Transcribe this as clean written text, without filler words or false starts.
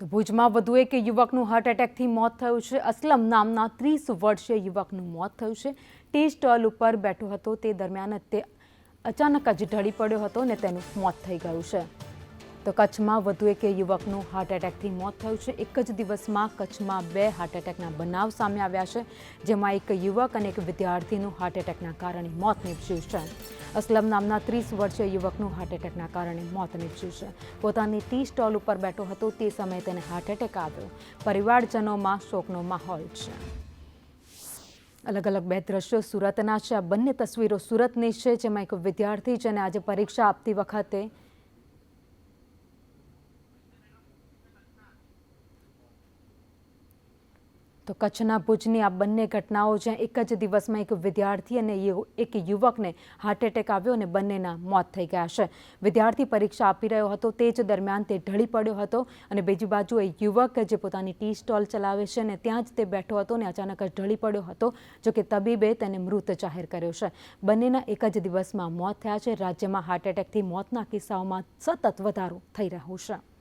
તો ભુજમાં વધુ એક યુવકનું હાર્ટ એટેકથી મોત થયું છે। અસલમ નામના 30 વર્ષીય યુવકનું મોત થયું છે। ટી સ્ટોલ ઉપર બેઠો હતો તે દરમિયાન તે અચાનક જ ઢળી પડ્યો હતો અને તેનું મોત થઈ ગયું છે। તો કચ્છમાં વધુ એક યુવકનું હાર્ટ એટેકથી મોત થયું છે। એક જ દિવસમાં કચ્છમાં 2 હાર્ટ એટેકના બનાવ સામે આવ્યા છે, જેમાં એક યુવક અને એક વિદ્યાર્થીનું હાર્ટ એટેકના કારણે મોત નીપજ્યું છે। અસલમ નામના 30 વર્ષીય યુવકનું હાર્ટ એટેકના કારણે મોત નીપજ્યું છે। પોતાની ટી સ્ટોલ ઉપર બેઠો હતો તે સમયે તેને હાર્ટ એટેક આવ્યો। પરિવારજનોમાં શોકનો માહોલ છે। અલગ અલગ 2 દ્રશ્યો સુરતના છે। આ બંને તસવીરો સુરતની છે, જેમાં એક વિદ્યાર્થી છે અને આજે પરીક્ષા આપતી વખતે તો કચ્છના ભુજની આ બંને ઘટનાઓ જ્યાં એક જ દિવસમાં એક વિદ્યાર્થી અને એક યુવકને હાર્ટ એટેક આવ્યો અને બંનેના મોત થઈ ગયા છે। વિદ્યાર્થી પરીક્ષા આપી રહ્યો હતો તે જ દરમિયાન તે ઢળી પડ્યો હતો અને બીજી બાજુ એ યુવક જે પોતાની ટી સ્ટોલ ચલાવે છે અને ત્યાં જ તે બેઠો હતો અને અચાનક જ ઢળી પડ્યો હતો, જો કે તબીબે તેને મૃત જાહેર કર્યો છે। બંનેના એક જ દિવસમાં મોત થયા છે। રાજ્યમાં હાર્ટ એટેકથી મોતના કિસ્સાઓમાં સતત વધારો થઈ રહ્યો છે।